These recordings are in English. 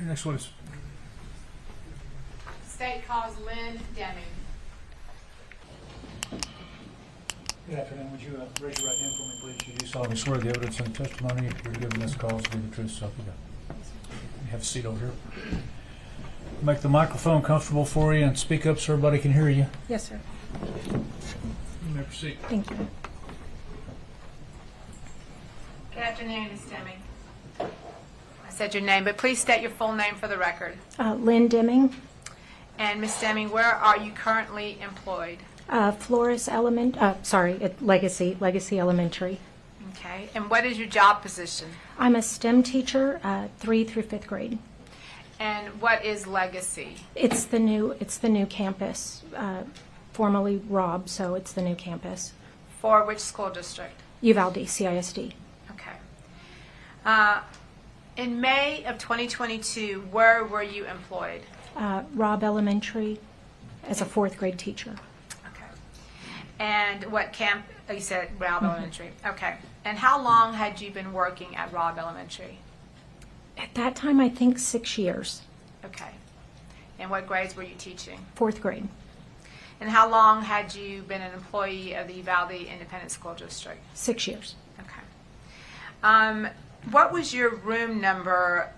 Next one is State calls Lynn Deming. good afternoon. Would you raise your right hand for me, please? You do solemnly swear the evidence and testimony you're giving this cause to be the truth, so help you God. You have a seat over here. Make the microphone comfortable for you and speak up so everybody can hear you. Yes, sir. You may proceed. Thank you. Good afternoon, Ms. Deming. I said your name, but please state your full name for the record. Lynn Deming, And Ms. Deming, where are you currently employed? Legacy Elementary. Okay. And what is your job position? I'm a STEM teacher, 3 through 5th grade. And what is Legacy? It's the new campus, formerly Robb, so it's the new campus. For which school district? Uvalde, CISD. Okay. In May of 2022, where were you employed? Robb Elementary as a 4th grade teacher. Okay. And what camp? You said Robb Elementary. Okay. And how long had you been working at Robb Elementary? At that time, I think 6 years. Okay. And what grades were you teaching? 4th grade. And how long had you been an employee of the Uvalde Independent School District? 6 years. Okay. What was your room number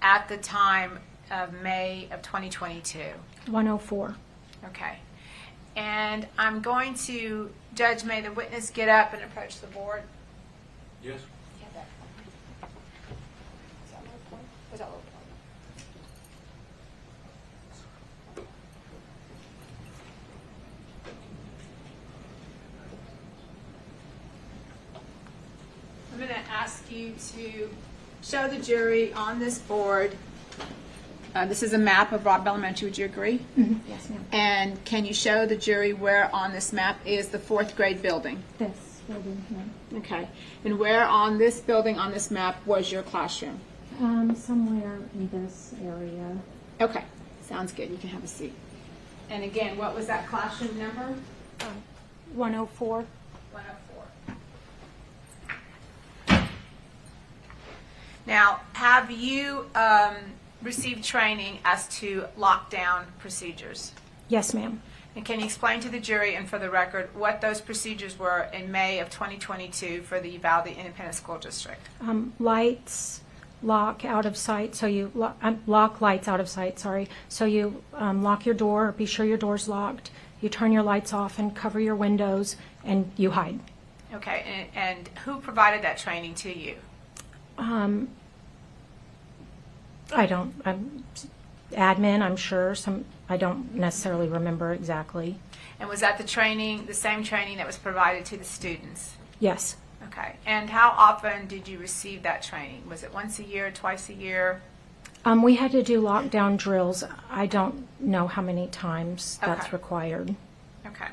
at the time of May of 2022? 104. Okay. And I'm going to, Judge, may the witness get up and approach the board? Yes. Was that low point? I'm going to ask you to show the jury on this board. This is a map of Robb Elementary. Would you agree? Mm-hmm. Yes, ma'am. And can you show the jury where on this map is the 4th grade building? This building here. Okay. And where on this building, on this map, was your classroom? Somewhere in this area. Okay. Sounds good. You can have a seat. And again, what was that classroom number? 104. 104. Now, have you received training as to lockdown procedures? Yes, ma'am. And can you explain to the jury and for the record what those procedures were in May of 2022 for the Uvalde Independent School District? Lights, lock out of sight, so you lock lights out of sight, sorry. So you lock your door, be sure your door's locked. You turn your lights off and cover your windows, and you hide. Okay. And who provided that training to you? Admin, I'm sure. I don't necessarily remember exactly. And was that the training, the same training that was provided to the students? Yes. Okay. And how often did you receive that training? Was it once a year, twice a year? We had to do lockdown drills. I don't know how many times that's Okay. required. Okay.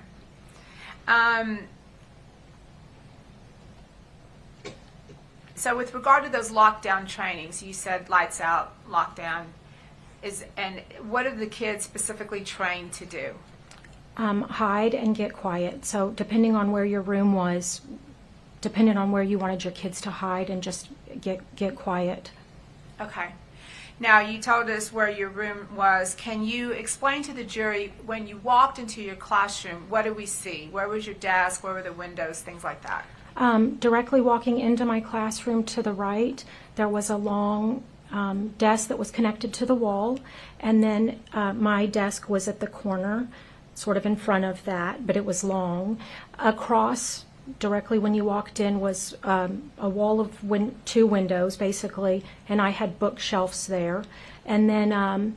So with regard to those lockdown trainings, you said lights out, lockdown, and what are the kids specifically trained to do? Hide and get quiet. So depending on where your room was, depending on where you wanted your kids to hide and just get quiet. Okay. Now, you told us where your room was. Can you explain to the jury, when you walked into your classroom, what did we see? Where was your desk? Where were the windows? Things like that. Directly walking into my classroom to the right, there was a long desk that was connected to the wall, and then my desk was at the corner, sort of in front of that, but it was long. Across, directly when you walked in, was a wall of 2 windows, basically, and I had bookshelves there. And then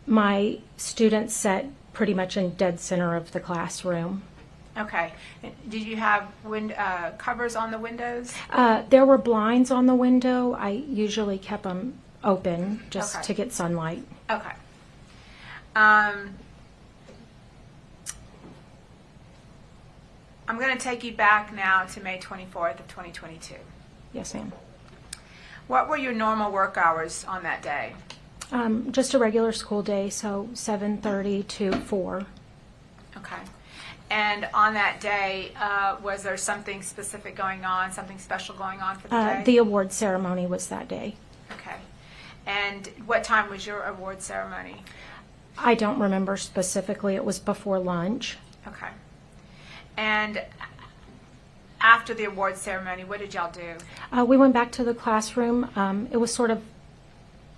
my students sat pretty much in dead center of the classroom. Okay. Did you have covers on the windows? There were blinds on the window. I usually kept them open just Okay. to get sunlight. Okay. I'm going to take you back now to May 24th of 2022. Yes, ma'am. What were your normal work hours on that day? Just a regular school day, so 7:30 to 4. Okay. And on that day, was there something specific going on, something special going on for the day? The award ceremony was that day. Okay. And what time was your award ceremony? I don't remember specifically. It was before lunch. Okay. And after the award ceremony, what did y'all do? We went back to the classroom. It was sort of,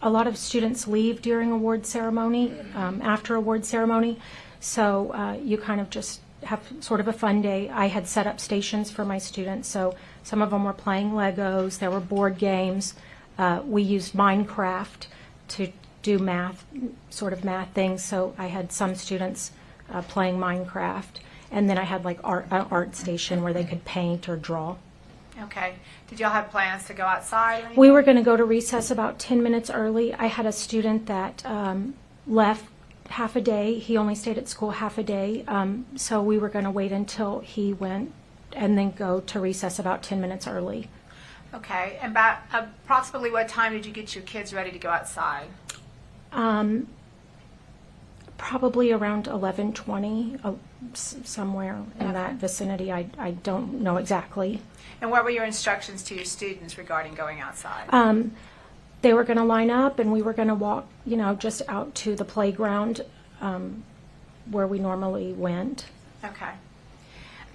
a lot of students leave during award ceremony, after award ceremony. So you kind of just have sort of a fun day. I had set up stations for my students. So some of them were playing Legos. There were board games. We used Minecraft to do math, sort of math things. So I had some students playing Minecraft. And then I had like an art station where they could paint or draw. Okay. Did y'all have plans to go outside? We were going to go to recess about 10 minutes early. I had a student that left half a day. He only stayed at school half a day. So we were going to wait until he went and then go to recess about 10 minutes early. Okay. And about approximately what time did you get your kids ready to go outside? Probably around 11:20, somewhere in Okay. that vicinity. I don't know exactly. And what were your instructions to your students regarding going outside? They were going to line up and we were going to walk, just out to the playground where we normally went. Okay.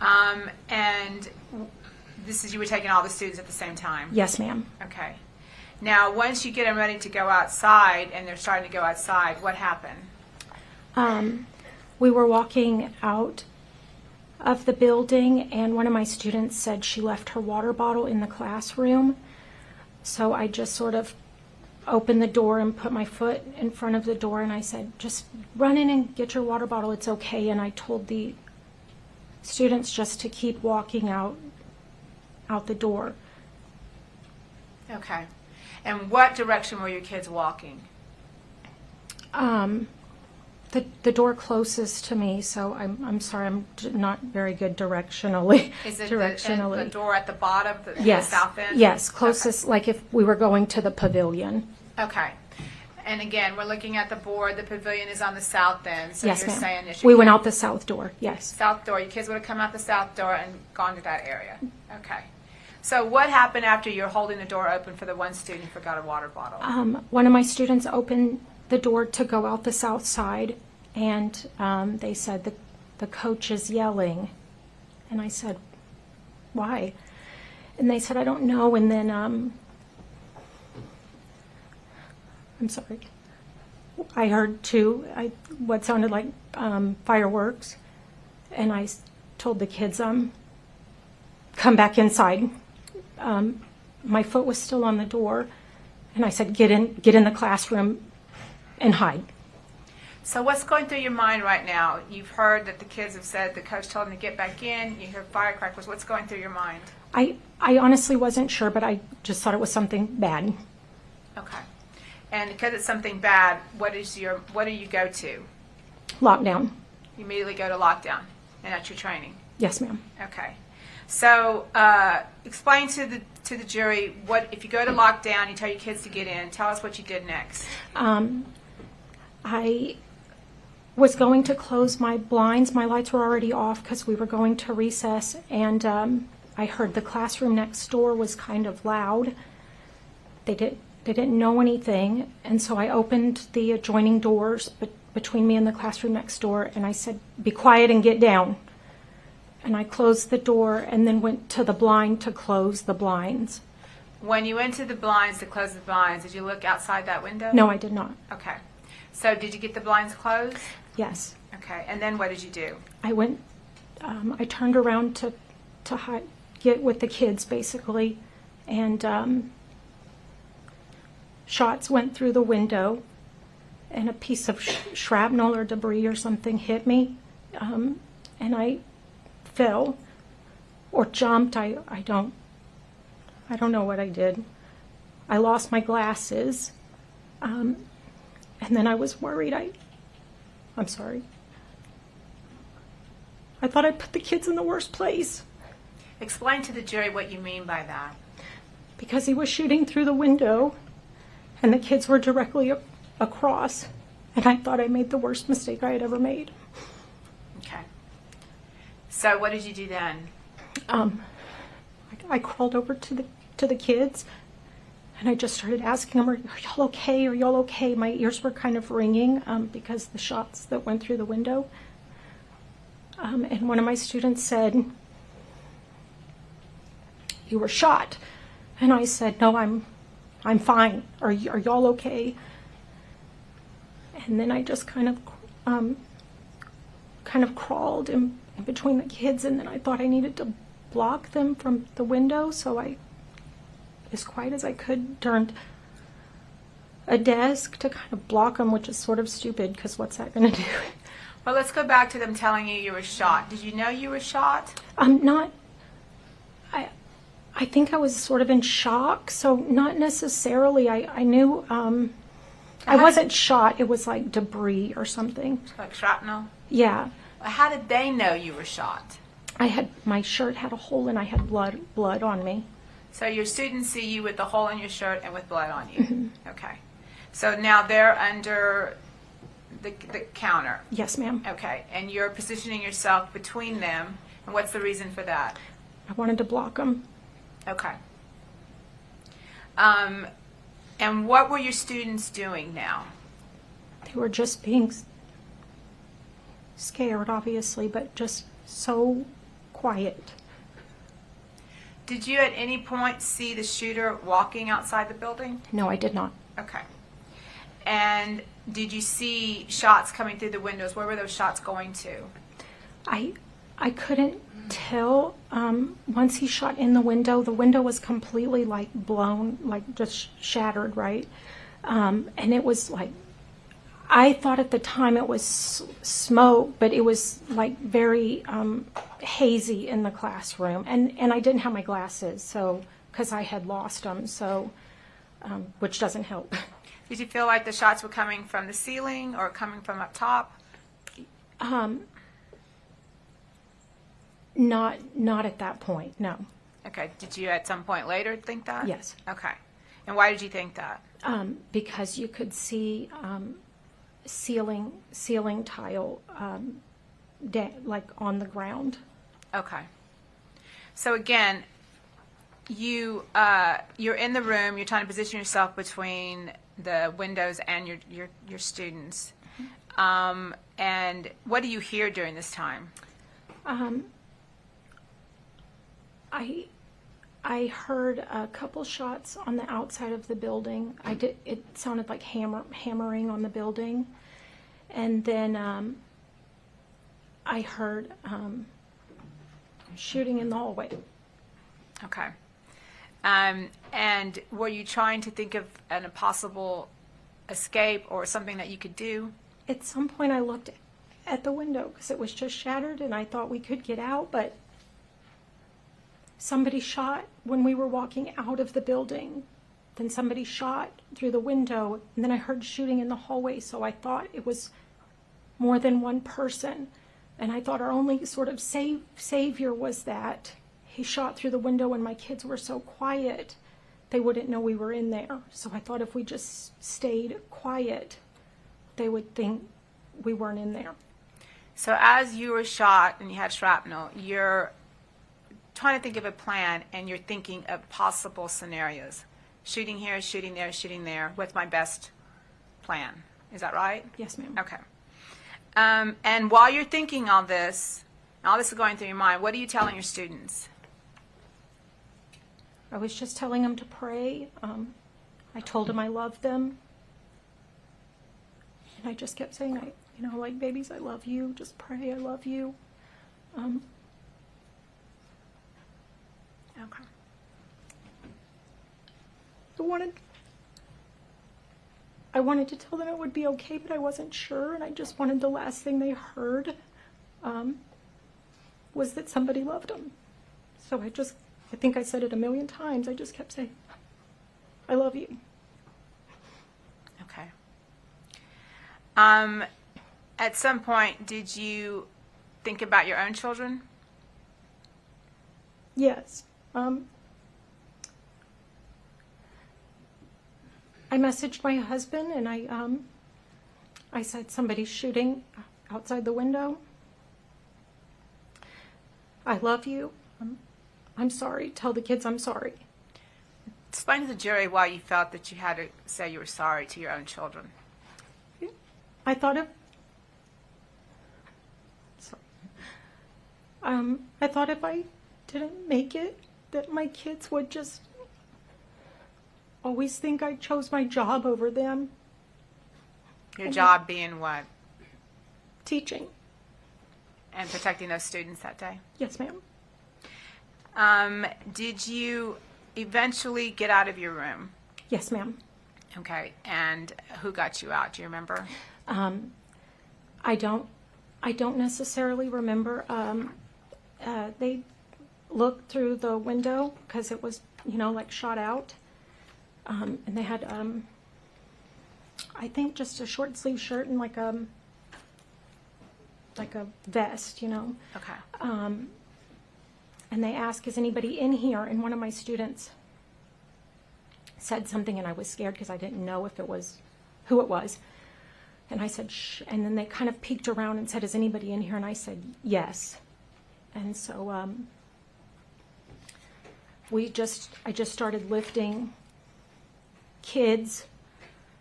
And this is, you were taking all the students at the same time? Yes, ma'am. Okay. Now, once you get them ready to go outside and they're starting to go outside, what happened? We were walking out of the building and one of my students said she left her water bottle in the classroom. So I just sort of opened the door and put my foot in front of the door and I said, just run in and get your water bottle, it's okay. And I told the students just to keep walking out the door. Okay. And what direction were your kids walking? The door closest to me, so I'm sorry, I'm not very good directionally. Is it directionally. the door at the bottom, the Yes. south end? Yes, closest, like if we were going to the pavilion. Okay. And again, we're looking at the board. The pavilion is on the south end. So Yes, you're ma'am. saying that We went out the south door, yes. south door. Your kids would have come out the south door and gone to that area. Okay. So what happened after you're holding the door open for the one student who forgot a water bottle? One of my students opened the door to go out the south side, and they said the coach is yelling. And I said, why? And they said, I don't know. And then, I'm sorry, I heard what sounded like fireworks. And I told the kids, come back inside. My foot was still on the door. And I said, get in the classroom and hide. So what's going through your mind right now? You've heard that the kids have said the coach told them to get back in. You heard firecrackers. What's going through your mind? I honestly wasn't sure, but I just thought it was something bad. Okay. And because it's something bad, what do you go to? Lockdown. You immediately go to lockdown, and that's your training. Yes, ma'am. Okay. So explain to the jury what if you go to lockdown, you tell your kids to get in. Tell us what you did next. I was going to close my blinds. My lights were already off because we were going to recess, and I heard the classroom next door was kind of loud. They didn't know anything, and so I opened the adjoining doors between me and the classroom next door, and I said, be quiet and get down. And I closed the door and then went to the blind to close the blinds. When you went to the blinds to close the blinds, did you look outside that window? No, I did not. Okay. So did you get the blinds closed? Yes. Okay. And then what did you do? I went, I turned around to get with the kids, basically, and shots went through the window, and a piece of shrapnel or debris or something hit me, and I fell or jumped. I don't know what I did. I lost my glasses, and then I was worried. I'm sorry. I thought I put the kids in the worst place. Explain to the jury what you mean by that. Because he was shooting through the window, and the kids were directly across, and I thought I made the worst mistake I had ever made. Okay. So what did you do then? I crawled over to the kids, And I just started asking them, are y'all okay? Are y'all okay? My ears were kind of ringing because the shots that went through the window. And one of my students said, you were shot. And I said, no, I'm fine. Are y'all okay? And then I just kind of crawled in between the kids, and then I thought I needed to block them from the window, so I, as quiet as I could, turned a desk to kind of block them, which is sort of stupid, because what's that going to do? Well, let's go back to them telling you were shot. Did you know you were shot? Not, I think I was sort of in shock, so not necessarily. I knew, I wasn't shot, it was like debris or something. Like shrapnel? Yeah. How did they know you were shot? My shirt had a hole and I had blood on me. So your students see you with the hole in your shirt and with blood on you. Okay. So now they're under the counter. Yes, ma'am. Okay. And you're positioning yourself between them. And what's the reason for that? I wanted to block them. Okay. And what were your students doing now? They were just being scared, obviously, but just so quiet. Did you at any point see the shooter walking outside the building? No, I did not. Okay. And did you see shots coming through the windows? Where were those shots going to? I couldn't tell. Once he shot in the window was completely like blown, like just shattered, right? And it was like, I thought at the time it was smoke, but it was like very hazy in the classroom. And I didn't have my glasses, so, because I had lost them, so, which doesn't help. Did you feel like the shots were coming from the ceiling or coming from up top? Not at that point, no. Okay. Did you at some point later think that? Yes. Okay. And why did you think that? Because you could see ceiling tile like on the ground. Okay. So again, you're in the room. You're trying to position yourself between the windows and your students. And what do you hear during this time? I heard a couple shots on the outside of the building. It sounded like hammering on the building. And then I heard shooting in the hallway. Okay. And were you trying to think of a possible escape or something that you could do? At some point I looked at the window because it was just shattered and I thought we could get out, but somebody shot when we were walking out of the building. Then somebody shot through the window, and then I heard shooting in the hallway, so I thought it was more than one person. And I thought our only sort of savior was that he shot through the window and my kids were so quiet, they wouldn't know we were in there. So I thought if we just stayed quiet, they would think we weren't in there. So as you were shot and you had shrapnel, you're trying to think of a plan and you're thinking of possible scenarios. Shooting here, shooting there, shooting there. What's my best plan? Is that right? Yes, ma'am. Okay. And while you're thinking all this is going through your mind, what are you telling your students? I was just telling them to pray. I told them I loved them. And I just kept saying, like, babies, I love you. Just pray, I love you. Okay. I wanted to tell them it would be okay, but I wasn't sure, and I just wanted the last thing they heard was that somebody loved them. So I think I said it 1,000,000 times. I just kept saying, I love you. Okay. At some point, did you think about your own children? Yes. I messaged my husband and I said somebody's shooting outside the window. I love you. I'm sorry. Tell the kids I'm sorry. Explain to the jury why you felt that you had to say you were sorry to your own children. I thought if I didn't make it, that my kids would just always think I chose my job over them. Your job being what? Teaching. And protecting those students that day. Yes, ma'am. Did you eventually get out of your room? Yes, ma'am. Okay. And who got you out? Do you remember? I don't necessarily remember. They looked through the window because it was, like shot out. And they had, I think, just a short sleeve shirt and like a vest, Okay. And they asked, "Is anybody in here?" And one of my students said something, and I was scared because I didn't know if it was who it was. And I said, "Shh." And then they kind of peeked around and said, "Is anybody in here?" And I said, "Yes." And so I just started lifting kids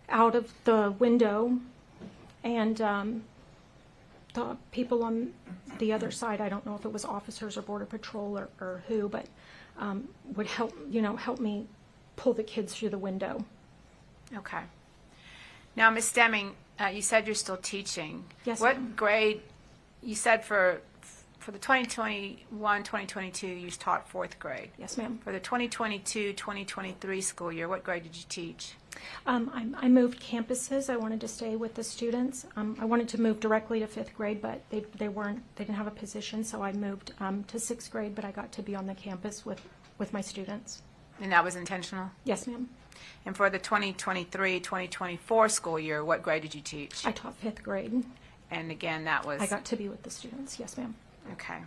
out of the window, and the people on the other side, I don't know if it was officers or Border Patrol or who, but would help me pull the kids through the window. Okay. Now, Ms. Deming, you said you're still teaching. Yes, What ma'am. grade? You said for the 2021-2022, you taught fourth grade. Yes, ma'am. For the 2022-2023 school year, what grade did you teach? I moved campuses. I wanted to stay with the students. I wanted to move directly to fifth grade, but they didn't have a position, so I moved to sixth grade, but I got to be on the campus with my students. And that was intentional? Yes, ma'am. And for the 2023-2024 school year, what grade did you teach? I taught fifth grade. And again, that was... I got to be with the students. Yes, ma'am. Okay.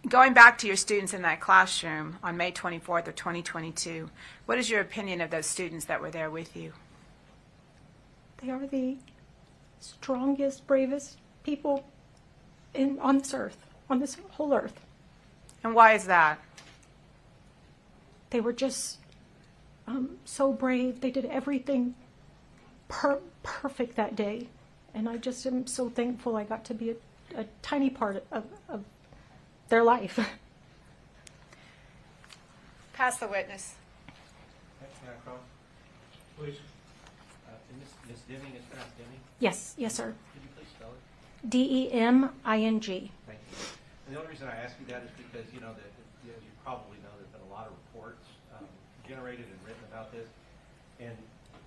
Going back to your students in that classroom on May 24th of 2022, what is your opinion of those students that were there with you? They are the strongest, bravest people on this earth, on this whole earth. And why is that? They were just so brave. They did everything perfect that day. And I just am so thankful I got to be a tiny part of their life. Pass the witness. Can I cross? Please. Ms. Deming is pronounced Deming? Yes, sir. Could you please spell it? Deming. Thank you. And the only reason I ask you that is because, you probably know there's been a lot of reports generated and written about this, and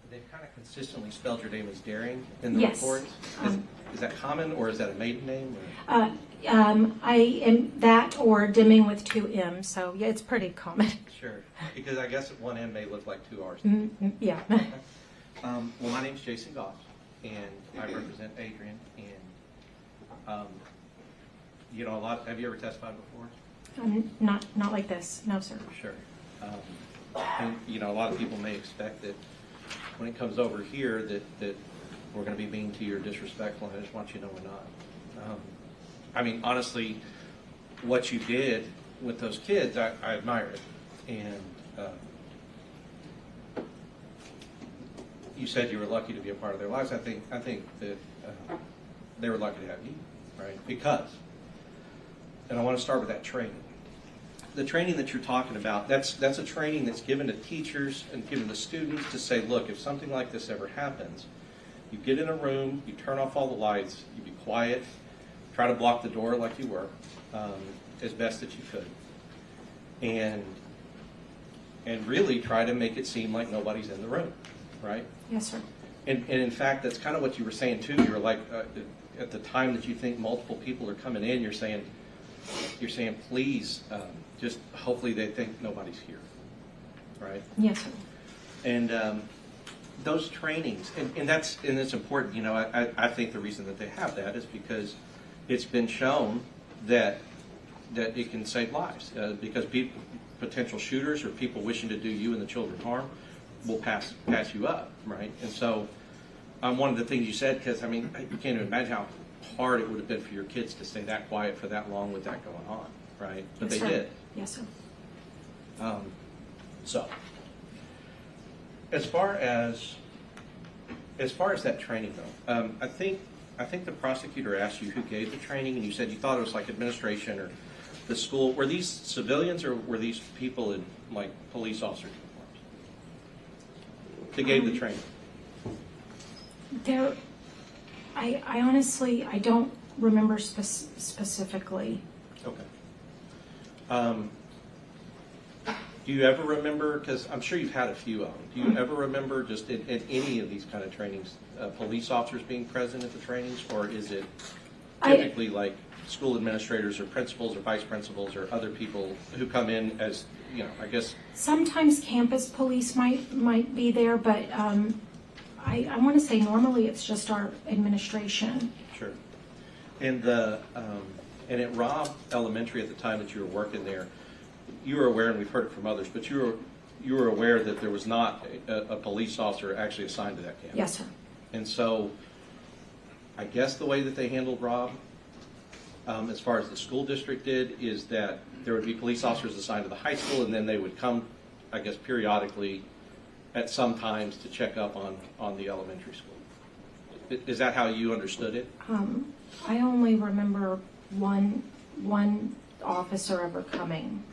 they've kind of consistently spelled your name as Daring in the Yes. reports. Is that common, or is that a maiden name? I am that or Deming with 2 M's, so yeah, it's pretty common. Sure, because I guess one M may look like 2 R's. Yeah. Well, my name's Jason Goss, and I represent Adrian. And have you ever testified before? Not like this, no, sir. Sure. And a lot of people may expect that when it comes over here that we're going to be mean to you or disrespectful, and I just want you to know we're not. Honestly, what you did with those kids, I admire it. And you said you were lucky to be a part of their lives. I think that they were lucky to have you, right? Because, and I want to start with that training. The training that you're talking about, that's a training that's given to teachers and given to students to say, look, if something like this ever happens, you get in a room, you turn off all the lights, you be quiet, try to block the door like you were, as best that you could. And really try to make it seem like nobody's in the room, right? Yes, sir. And in fact, that's kind of what you were saying too. You were like, at the time that you think multiple people are coming in, you're saying, please, just hopefully they think nobody's here, right? Yes, sir. And those trainings, and it's important. I think the reason that they have that is because it's been shown that it can save lives. Because potential shooters or people wishing to do you and the children harm will pass you up, right? And so, one of the things you said, because you can't even imagine how hard it would have been for your kids to stay that quiet for that long with that going on, right? But Yes, they sir. did. Yes, sir. So, as far as that training though, I think the prosecutor asked you who gave the training, and you said you thought it was like administration or the school. Were these civilians or were these people in like police officer uniforms that gave the training? I honestly, I don't remember specifically. Okay. Do you ever remember, because I'm sure you've had a few of them, do you ever remember just in any of these kind of trainings, police officers being present at the trainings, or is it typically like school administrators or principals or vice principals or other people who come in as, you know, I guess? Sometimes campus police might be there, but I want to say normally it's just our administration. Sure. And and at Robb Elementary at the time that you were working there, you were aware, and we've heard it from others, but you were aware that there was not a police officer actually assigned to that campus. Yes, sir. And so, I guess the way that they handled Robb, as far as the school district did, is that there would be police officers assigned to the high school, and then they would come, I guess, periodically at some times to check up on the elementary school. Is that how you understood it? I only remember one officer ever coming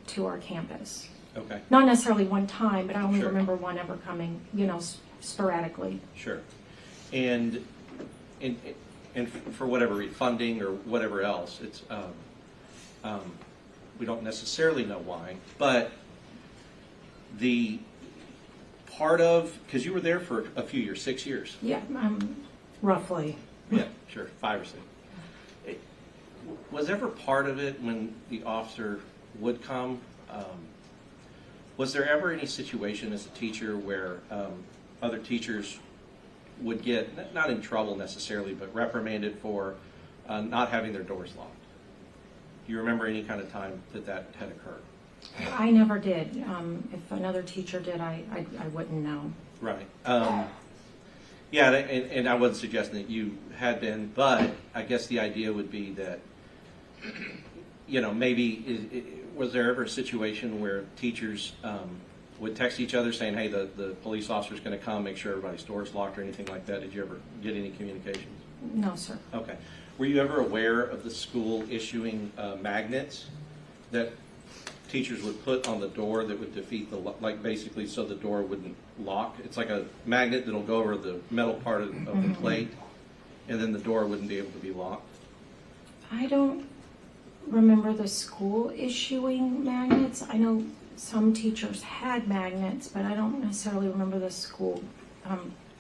to our campus. Okay. Not necessarily one time, but I only Sure. remember one ever coming, you know, sporadically. Sure. And for whatever reason, funding or whatever else, it's we don't necessarily know why, but the part of, because you were there for a few years, 6 years. Yeah, roughly. Yeah, sure, 5 or 6. Was ever part of it when the officer would come? Was there ever any situation as a teacher where other teachers would get, not in trouble necessarily, but reprimanded for not having their doors locked? Do you remember any kind of time that had occurred? I never did. If another teacher did, I wouldn't know. Right. Yeah, and I wasn't suggesting that you had been, but I guess the idea would be that, you know, maybe, was there ever a situation where teachers would text each other saying, hey, the police officer's going to come, make sure everybody's door's locked or anything like that? Did you ever get any communications? No, sir. Okay. Were you ever aware of the school issuing magnets that teachers would put on the door that would defeat the, like basically so the door wouldn't lock? It's like a magnet that'll go over the metal part of the plate, and then the door wouldn't be able to be locked. I don't remember the school issuing magnets. I know some teachers had magnets, but I don't necessarily remember the school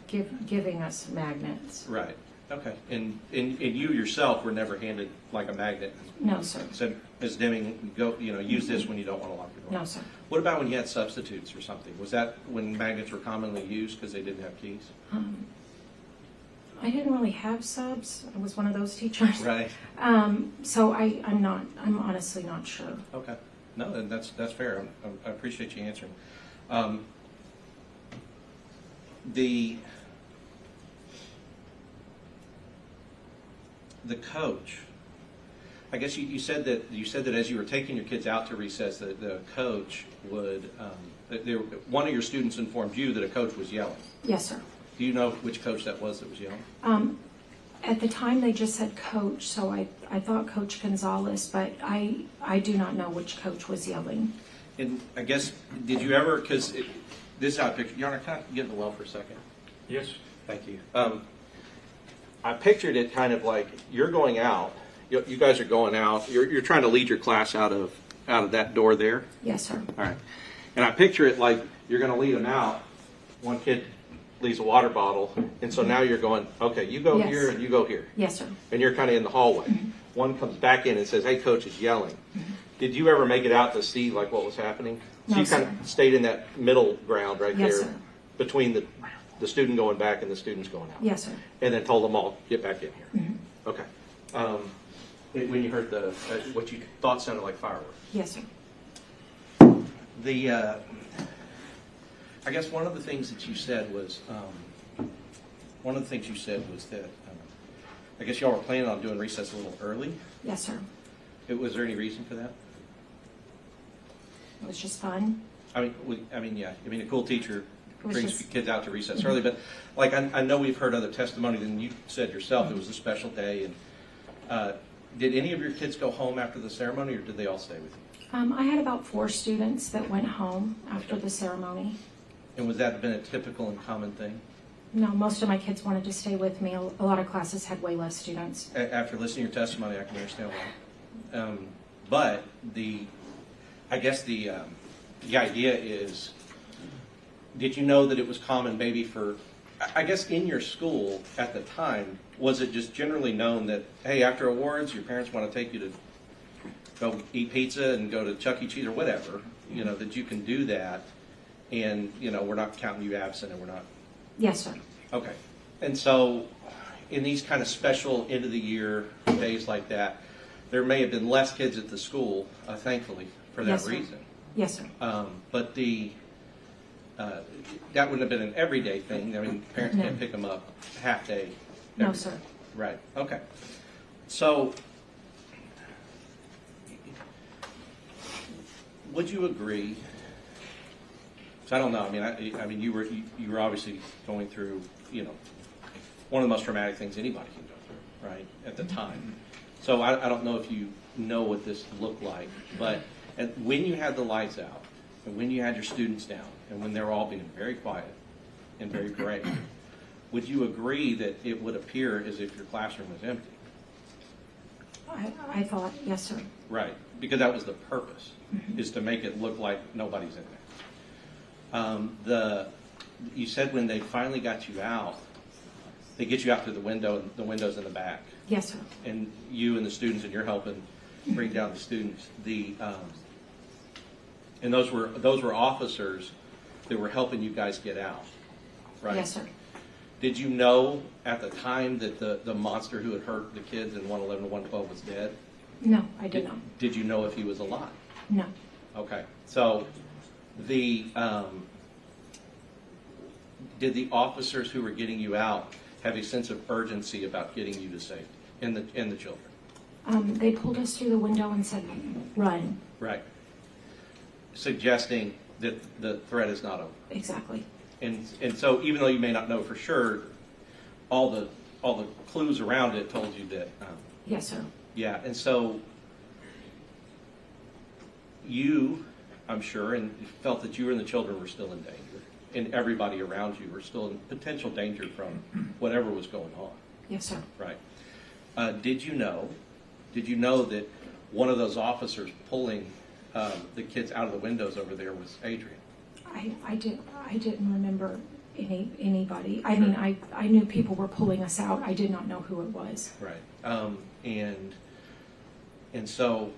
giving us magnets. Right. Okay. And you yourself were never handed like a magnet? No, sir. Said, Ms. Deming, go, you know, use this when you don't want to lock your door? No, sir. What about when you had substitutes or something? Was that when magnets were commonly used because they didn't have keys? I didn't really have subs. I was one of those teachers. Right. So I'm honestly not sure. Okay. No, then that's fair. I appreciate you answering. The coach, I guess you said that as you were taking your kids out to recess, the coach would, one of your students informed you that a coach was yelling. Yes, sir. Do you know which coach that was yelling? At the time, they just said coach, so I thought Coach Gonzales, but I do not know which coach was yelling. And I guess, did you ever, because this is how I pictured, Your Honor, can I get in the well for a second? Yes. Thank you. I pictured it kind of like you're going out, you guys are going out, you're trying to lead your class out of that door there. Yes, sir. All right. And I picture it like you're going to lead them out. One kid leaves a water bottle, and so now you're going, okay, you go here and you go here. Yes, sir. And you're kind of in the hallway. One comes back in and says, hey, coach is yelling. Did you ever make it out to see like what was happening? So No, you kind sir. of stayed in that middle ground right Yes, there sir. between the student going back and the students going out. Yes, sir. And then told them all, get back in here. Okay. When you heard what you thought sounded like fireworks. Yes, sir. I guess one of the things that you said was that I guess y'all were planning on doing recess a little early. Yes, sir. Was there any reason for that? It was just fun. A cool teacher was brings just- kids out to recess early, but like I know we've heard other testimony than you said yourself. It was a special day, and did any of your kids go home after the ceremony, or did they all stay with you? I had about 4 students that went home after the ceremony. And was that been a typical and common thing? No, most of my kids wanted to stay with me. A lot of classes had way less students. After listening to your testimony, I can understand why. But I guess the idea is, did you know that it was common maybe for, I guess in your school at the time, was it just generally known that, hey, after awards, your parents want to take you to go eat pizza and go to Chuck E. Cheese or whatever, that you can do that, and, we're not counting you absent, and we're not. Yes, sir. Okay. And so in these kind of special end of the year days like that, there may have been less kids at the school, thankfully, for that Yes, sir. reason. Yes, sir. But that wouldn't have been an everyday thing. I mean, parents No. can't pick them up half day. No, every sir. day. Right. Okay. So would you agree? So I don't know. I mean, you were obviously going through, one of the most traumatic things anybody can go through, right, at the time. So I don't know if you know what this looked like, but when you had the lights out, and when you had your students down, and when they were all being very quiet and very brave, would you agree that it would appear as if your classroom was empty? I thought, yes, sir. Right, because that was the purpose, is to make it look like nobody's in there. You said when they finally got you out, they get you out through the window, and the window's in the back, Yes, sir. and you and the students, and you're helping bring down the students. And those were officers that were helping you guys get out, right? Yes, sir. Did you know at the time that the monster who had hurt the kids in 111 to 112 was dead? No, I did not. Did you know if he was alive? No. Okay. So did the officers who were getting you out have a sense of urgency about getting you to safety and the children? They pulled us through the window and said, run. Right. Suggesting that the threat is not over. Exactly. And so even though you may not know for sure, all the clues around it told you that. Yes, sir. Yeah. And so you, I'm sure, and felt that you and the children were still in danger, and everybody around you were still in potential danger from whatever was going on. Yes, sir. Right. Did you know that one of those officers pulling the kids out of the windows over there was Adrian? I didn't remember anybody. I mean, I knew people were pulling us out. I did not know who it was. Right. And so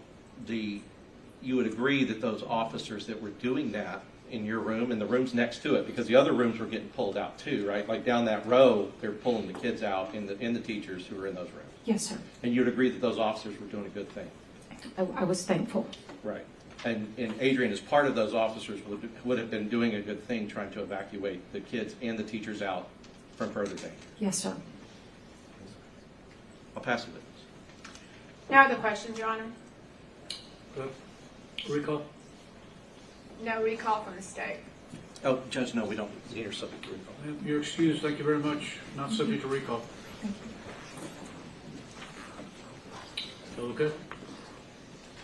you would agree that those officers that were doing that in your room and the rooms next to it, because the other rooms were getting pulled out too, right? Like down that row, they're pulling the kids out and the teachers who were in those rooms. Yes, sir. And you'd agree that those officers were doing a good thing. I was thankful. Right. And Adrian, as part of those officers, would have been doing a good thing trying to evacuate the kids and the teachers out from further danger. Yes, sir. I'll pass the witness. No other questions, Your Honor? Recall? No recall from the state. Oh, Judge, no, we don't. You're subject to recall. You're excused. Thank you very much. Not subject to recall. Thank you. Still okay?